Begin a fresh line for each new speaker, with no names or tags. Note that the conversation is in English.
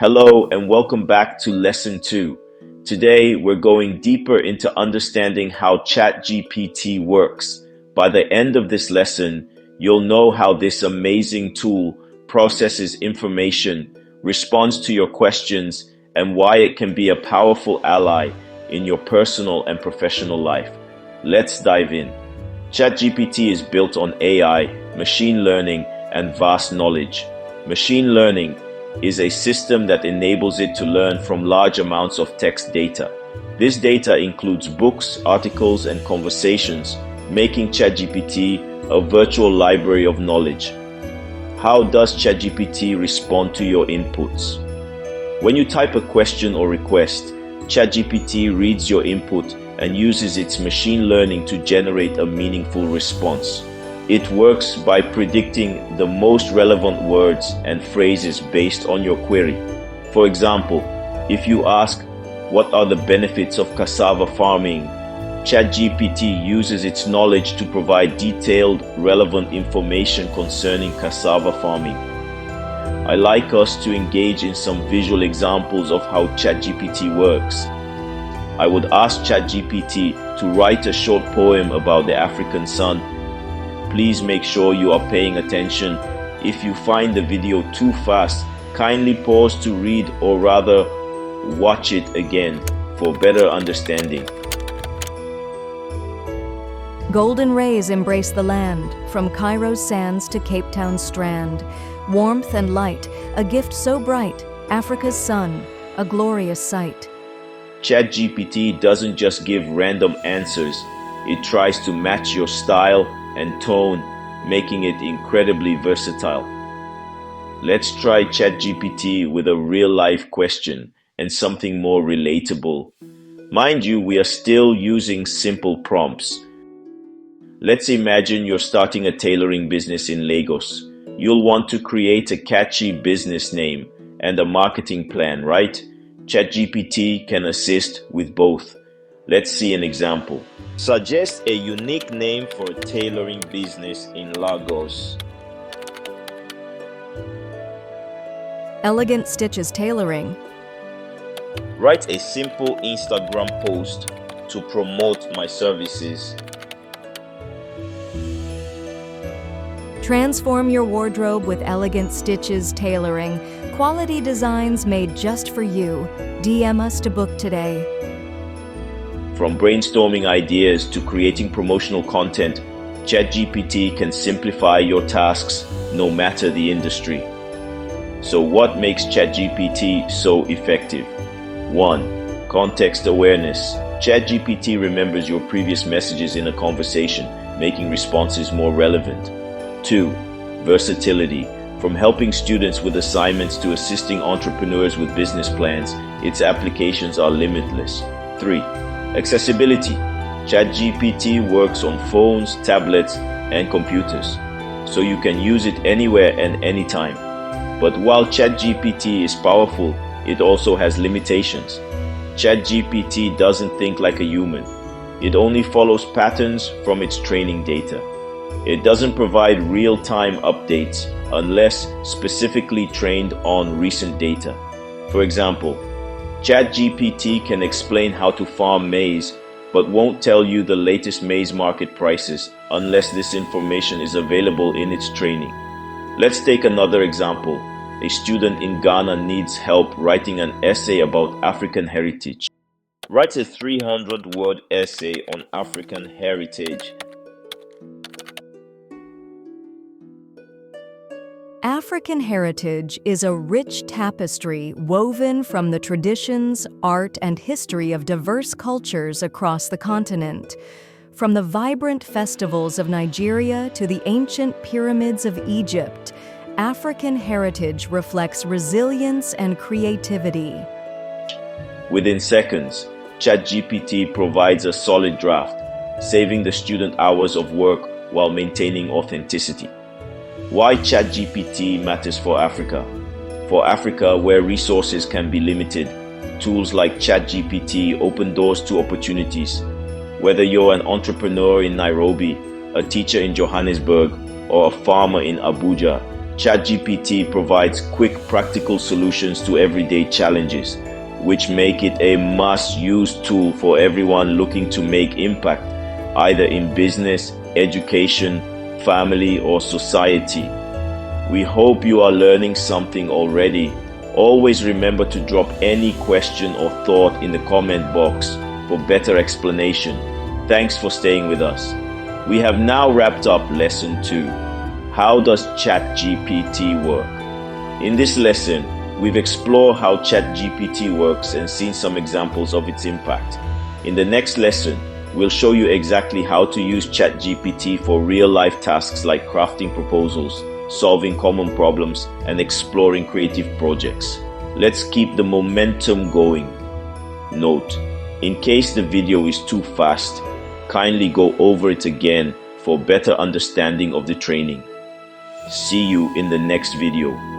Hello and welcome back to Lesson 2. Today we're going deeper into understanding how ChatGPT works. By the end of this lesson, you'll know how this amazing tool processes information, responds to your questions, and why it can be a powerful ally in your personal and professional life. Let's dive in. ChatGPT is built on AI, machine learning, and vast knowledge. Machine learning is a system that enables it to learn from large amounts of text data. This data includes books, articles, and conversations, making ChatGPT a virtual library of knowledge. How does ChatGPT respond to your inputs? When you type a question or request, ChatGPT reads your input and uses its machine learning to generate a meaningful response. It works by predicting the most relevant words and phrases based on your query. For example, if you ask, "What are the benefits of cassava farming?" ChatGPT uses its knowledge to provide detailed, relevant information concerning cassava farming. I like us to engage in some visual examples of how ChatGPT works. I would ask ChatGPT to write a short poem about the African sun. Please make sure you are paying attention. If you find the video too fast, kindly pause to read or rather watch it again for better understanding.
Golden rays embrace the land, from Cairo's sands to Cape Town's strand. Warmth and light, a gift so bright, Africa's sun, a glorious sight.
ChatGPT doesn't just give random answers, it tries to match your style and tone, making it incredibly versatile. Let's try ChatGPT with a real-life question and something more relatable. Mind you, we are still using simple prompts. Let's imagine you're starting a tailoring business in Lagos. You'll want to create a catchy business name and a marketing plan, right? ChatGPT can assist with both. Let's see an example. Suggest a unique name for a tailoring business in Lagos.
Elegant Stitches Tailoring.
Write a simple Instagram post to promote my services.
Transform your wardrobe with Elegant Stitches Tailoring. Quality designs made just for you. DM us to book today.
From brainstorming ideas to creating promotional content, ChatGPT can simplify your tasks no matter the industry. So what makes ChatGPT so effective? 1. Context awareness. ChatGPT remembers your previous messages in a conversation, making responses more relevant. 2. Versatility. From helping students with assignments to assisting entrepreneurs with business plans, its applications are limitless. 3. Accessibility. ChatGPT works on phones, tablets, and computers, so you can use it anywhere and anytime. But while ChatGPT is powerful, it also has limitations. ChatGPT doesn't think like a human. It only follows patterns from its training data. It doesn't provide real-time updates unless specifically trained on recent data. For example, ChatGPT can explain how to farm maize, but won't tell you the latest maize market prices unless this information is available in its training. Let's take another example. A student in Ghana needs help writing an essay about African heritage. Write a 300-word essay on African heritage.
African heritage is a rich tapestry woven from the traditions, art, and history of diverse cultures across the continent. From the vibrant festivals of Nigeria to the ancient pyramids of Egypt, African heritage reflects resilience and creativity.
Within seconds, ChatGPT provides a solid draft, saving the student hours of work while maintaining authenticity. Why ChatGPT matters for Africa? For Africa, where resources can be limited, tools like ChatGPT open doors to opportunities. Whether you're an entrepreneur in Nairobi, a teacher in Johannesburg, or a farmer in Abuja, ChatGPT provides quick, practical solutions to everyday challenges, which make it a must-use tool for everyone looking to make impact, either in business, education, family, or society. We hope you are learning something already. Always remember to drop any question or thought in the comment box for better explanation. Thanks for staying with us. We have now wrapped up Lesson 2. How does ChatGPT work? In this lesson, we've explored how ChatGPT works and seen some examples of its impact. In the next lesson, we'll show you exactly how to use ChatGPT for real-life tasks like crafting proposals, solving common problems, and exploring creative projects. Let's keep the momentum going. Note: in case the video is too fast, kindly go over it again for better understanding of the training. See you in the next video.